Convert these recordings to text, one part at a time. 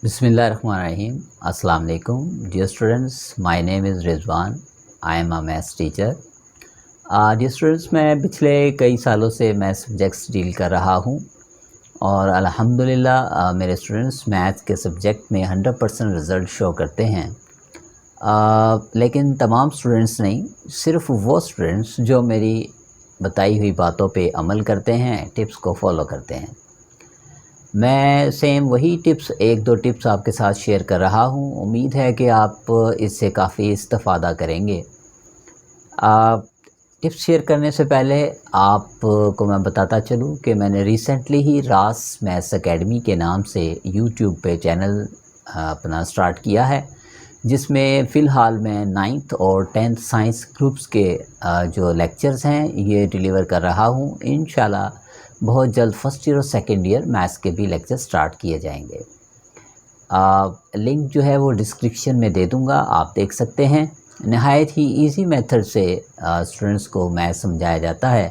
Bismillahirrahmanirrahim. Assalamu alaikum. Dear students, my name is Rizwan. I am a maths teacher. Dear students, मैं पिछले कई सालों से maths subjects deal कर रहा हूँ और अल्हम्दुलिल्लाह मेरे स्टूडेंट्स मैथ्स के सब्जेक्ट में 100% रिज़ल्ट शो करते हैं। लेकिन तमाम स्टूडेंट्स नहीं, सिर्फ वो स्टूडेंट्स जो मेरी बताई हुई बातों पे अमल करते हैं, टिप्स को फॉलो करते हैं। मैं सेम वही टिप्स एक दो टिप्स आपके साथ शेयर कर रहा हूँ। उम्मीद है कि आप इससे काफ़ी इस्तेफ़ादा करेंगे। टिप्स शेयर करने से पहले आपको मैं बताता चलूँ कि मैंने रिसेंटली ही रास मैथ्स एकेडमी के नाम से यूट्यूब पे चैनल अपना स्टार्ट किया है, जिसमें फ़िलहाल मैं 9th और 10th साइंस ग्रुप्स के जो लेक्चर्स हैं ये डिलीवर कर रहा हूँ। इंशाल्लाह बहुत जल्द फर्स्ट ईयर और सेकेंड ईयर मैथ्स के भी लेक्चर स्टार्ट किए जाएंगे। लिंक जो है वो डिस्क्रिप्शन में दे दूंगा, आप देख सकते हैं। नहायत ही इजी मेथड से स्टूडेंट्स को मैथ्स समझाया जाता है,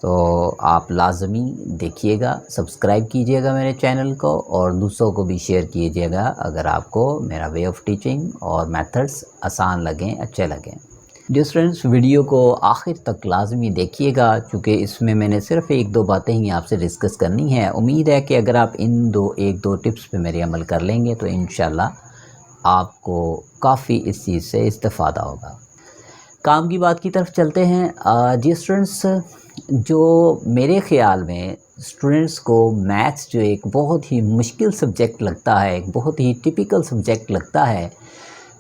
तो आप लाजमी देखिएगा, सब्सक्राइब कीजिएगा मेरे चैनल को और दूसरों को भी शेयर कीजिएगा अगर आपको मेरा वे ऑफ टीचिंग और मेथड्स आसान लगें, अच्छे लगें। डियर स्टूडेंट्स, वीडियो को आखिर तक लाजमी देखिएगा, चूँकि इसमें मैंने सिर्फ एक दो बातें ही आपसे डिस्कस करनी है। उम्मीद है कि अगर आप इन एक दो टिप्स पे मेरे अमल कर लेंगे तो इंशाल्लाह आपको काफ़ी इस चीज़ से इस्तेफ़ादा होगा। काम की बात की तरफ चलते हैं। जी स्टूडेंट्स, जो मेरे ख़्याल में स्टूडेंट्स को मैथ्स जो एक बहुत ही मुश्किल सब्जेक्ट लगता है, एक बहुत ही टिपिकल सब्जेक्ट लगता है,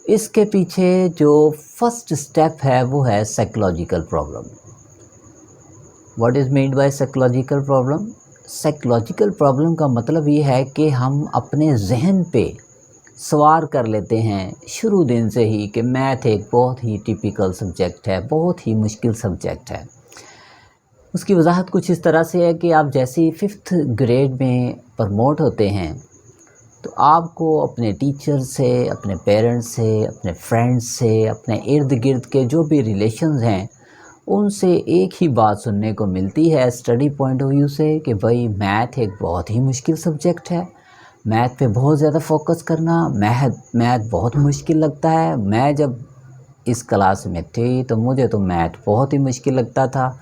इसके पीछे जो फर्स्ट स्टेप है वो है psychological problem. What is meant by psychological problem? Psychological problem का मतलब ये है कि हम अपने जहन पे सवार कर लेते हैं शुरू दिन से ही कि मैथ एक बहुत ही टिपिकल सब्जेक्ट है, बहुत ही मुश्किल सब्जेक्ट है। उसकी वजाहत कुछ इस तरह से है कि आप जैसे ही 5th ग्रेड में प्रमोट होते हैं तो आपको अपने टीचर से, अपने पेरेंट्स से, अपने फ्रेंड्स से, अपने इर्द गिर्द के जो भी रिलेशंस हैं उनसे एक ही बात सुनने को मिलती है स्टडी पॉइंट ऑफ व्यू से कि भाई मैथ एक बहुत ही मुश्किल सब्जेक्ट है, मैथ पे बहुत ज़्यादा फोकस करना, मैथ बहुत मुश्किल लगता है। मैं जब इस क्लास में थी तो मुझे तो मैथ बहुत ही मुश्किल लगता था।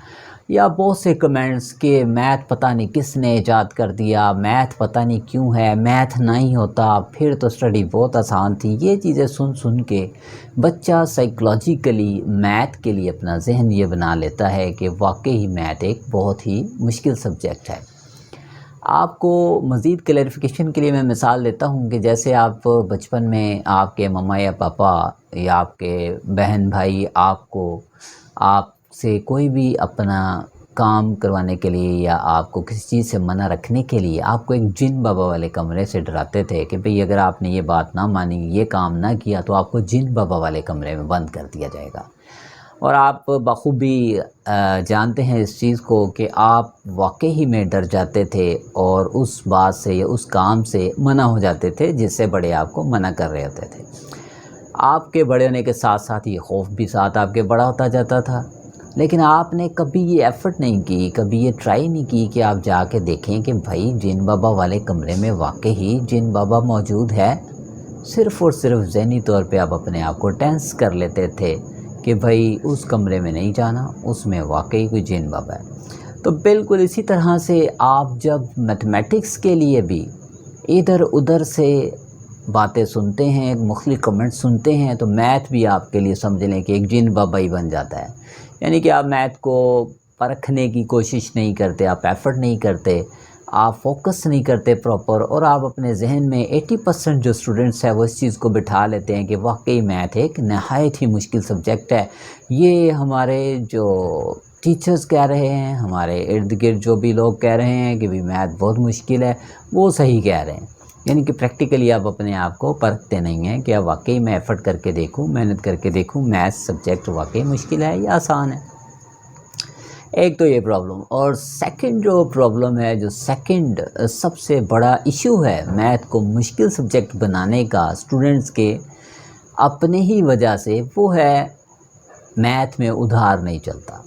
या बहुत से कमेंट्स कि मैथ पता नहीं किसने ईजाद कर दिया, मैथ पता नहीं क्यों है, मैथ नहीं होता फिर तो स्टडी बहुत आसान थी। ये चीज़ें सुन सुन के बच्चा साइकोलॉजिकली मैथ के लिए अपना जहन ये बना लेता है कि वाकई ही मैथ एक बहुत ही मुश्किल सब्जेक्ट है। आपको मज़ीद क्लैरिफिकेशन के लिए मैं मिसाल देता हूँ कि जैसे आप बचपन में आपके मम्मा या पापा या आपके बहन भाई आपसे कोई भी अपना काम करवाने के लिए या आपको किसी चीज़ से मना रखने के लिए आपको एक जिन बाबा वाले कमरे से डराते थे कि भाई अगर आपने ये बात ना मानी, ये काम ना किया तो आपको जिन बाबा वाले कमरे में बंद कर दिया जाएगा। और आप बखूबी जानते हैं इस चीज़ को कि आप वाकई ही में डर जाते थे और उस बात से या उस काम से मना हो जाते थे जिससे बड़े आपको मना कर रहे होते थे। आपके बड़े होने के साथ साथ ये खौफ भी साथ आपके बड़ा होता जाता था, लेकिन आपने कभी ये एफ़र्ट नहीं की, कभी ये ट्राई नहीं की कि आप जाके देखें कि भाई जिन बाबा वाले कमरे में वाकई ही जिन बाबा मौजूद है। सिर्फ़ और सिर्फ ज़हनी तौर पे आप अपने आप को टेंस कर लेते थे कि भाई उस कमरे में नहीं जाना, उसमें वाकई कोई जिन बाबा है। तो बिल्कुल इसी तरह से आप जब मैथमेटिक्स के लिए भी इधर उधर से बातें सुनते हैं, मुख्तलिफ कमेंट सुनते हैं, तो मैथ भी आपके लिए समझ लें कि एक जिन बाबा ही बन जाता है। यानी कि आप मैथ को परखने की कोशिश नहीं करते, आप एफ़र्ट नहीं करते, आप फोकस नहीं करते प्रॉपर, और आप अपने जहन में 80% जो स्टूडेंट्स हैं वो इस चीज़ को बिठा लेते हैं कि वाकई मैथ एक नहायत ही मुश्किल सब्जेक्ट है। ये हमारे जो टीचर्स कह रहे हैं, हमारे इर्द गिर्द जो भी लोग कह रहे हैं कि भी मैथ बहुत मुश्किल है, वो सही कह रहे हैं। यानी कि प्रैक्टिकली आप अपने आप को परखते नहीं हैं कि अब वाकई मैं एफ़र्ट करके देखूँ, मेहनत करके देखूँ, मैथ्स सब्जेक्ट वाकई मुश्किल है या आसान है। एक तो ये प्रॉब्लम, और सेकंड जो प्रॉब्लम है, जो सेकंड सबसे बड़ा इशू है मैथ को मुश्किल सब्जेक्ट बनाने का स्टूडेंट्स के अपने ही वजह से, वो है मैथ में उधार नहीं चलता।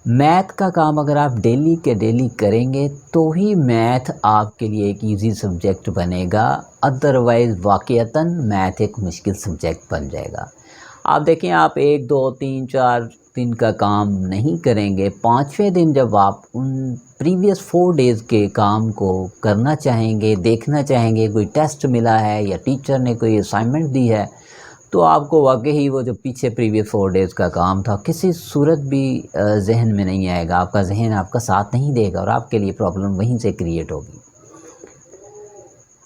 میتھ کا کام اگر آپ ڈیلی کے ڈیلی کریں گے تو ہی میتھ آپ کے لیے ایک ایزی سبجیکٹ بنے گا، ادروائز واقعتاً میتھ ایک مشکل سبجیکٹ بن جائے گا۔ آپ دیکھیں، آپ 1 2 3 4 دن کا کام نہیں کریں گے، 5ویں دن جب آپ ان پریویس 4 ڈیز کے کام کو کرنا چاہیں گے، دیکھنا چاہیں گے، کوئی ٹیسٹ ملا ہے یا ٹیچر نے کوئی اسائنمنٹ دی ہے، تو آپ کو واقعی وہ جو پیچھے پریویس 4 ڈیز کا کام تھا کسی صورت بھی ذہن میں نہیں آئے گا، آپ کا ذہن آپ کا ساتھ نہیں دے گا اور آپ کے لیے پرابلم وہیں سے کریٹ ہوگی۔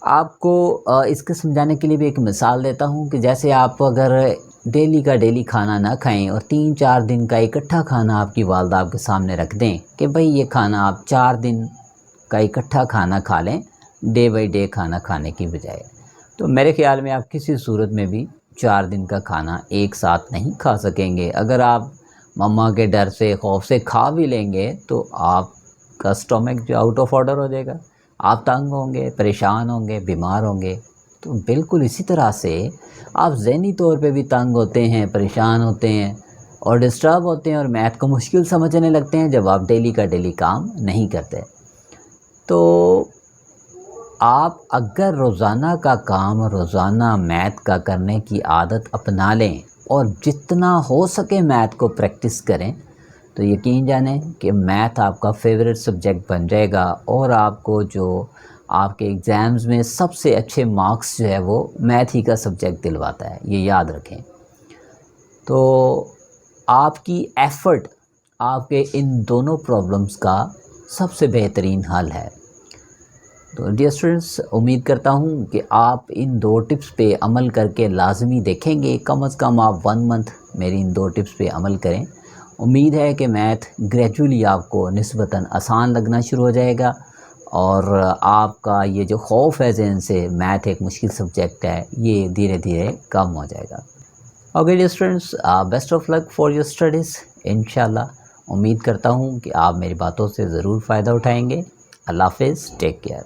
آپ کو اس کے سمجھانے کے لیے بھی ایک مثال دیتا ہوں کہ جیسے آپ اگر ڈیلی کا ڈیلی کھانا نہ کھائیں اور 3 4 دن کا اکٹھا کھانا آپ کی والدہ آپ کے سامنے رکھ دیں کہ بھئی یہ کھانا آپ 4 دن کا اکٹھا کھانا کھا لیں ڈے بائی ڈے کھانا کھانے کی بجائے، تو میرے خیال میں آپ کسی صورت میں بھی 4 دن کا کھانا ایک ساتھ نہیں کھا سکیں گے۔ اگر آپ مما کے ڈر سے خوف سے کھا بھی لیں گے تو آپ کا اسٹومک جو آؤٹ آف آرڈر ہو جائے گا، آپ تنگ ہوں گے، پریشان ہوں گے، بیمار ہوں گے۔ تو بالکل اسی طرح سے آپ ذہنی طور پہ بھی تنگ ہوتے ہیں، پریشان ہوتے ہیں اور ڈسٹرب ہوتے ہیں اور میتھ کو مشکل سمجھنے لگتے ہیں جب آپ ڈیلی کا ڈیلی کام نہیں کرتے۔ تو آپ اگر روزانہ کا کام روزانہ میتھ کا کرنے کی عادت اپنا لیں اور جتنا ہو سکے میتھ کو پریکٹس کریں تو یقین جانیں کہ میتھ آپ کا فیوریٹ سبجیکٹ بن جائے گا اور آپ کو جو آپ کے ایگزامز میں سب سے اچھے مارکس جو ہے وہ میتھ ہی کا سبجیکٹ دلواتا ہے، یہ یاد رکھیں۔ تو آپ کی ایفرٹ آپ کے ان دونوں پرابلمز کا سب سے بہترین حل ہے۔ تو ڈیئر اسٹوڈنٹس، امید کرتا ہوں کہ آپ ان 2 ٹپس پہ عمل کر کے لازمی دیکھیں گے، کم از کم آپ 1 منتھ میری ان 2 ٹپس پہ عمل کریں۔ امید ہے کہ میتھ گریجولی آپ کو نسبتاً آسان لگنا شروع ہو جائے گا اور آپ کا یہ جو خوف ہے ذہن سے میتھ ایک مشکل سبجیکٹ ہے یہ دھیرے دھیرے کم ہو جائے گا۔ Okay dear students, best of luck for your studies. انشاءاللہ امید کرتا ہوں کہ آپ میری باتوں سے ضرور فائدہ اٹھائیں گے۔ اللہ حافظ، ٹیک کیئر۔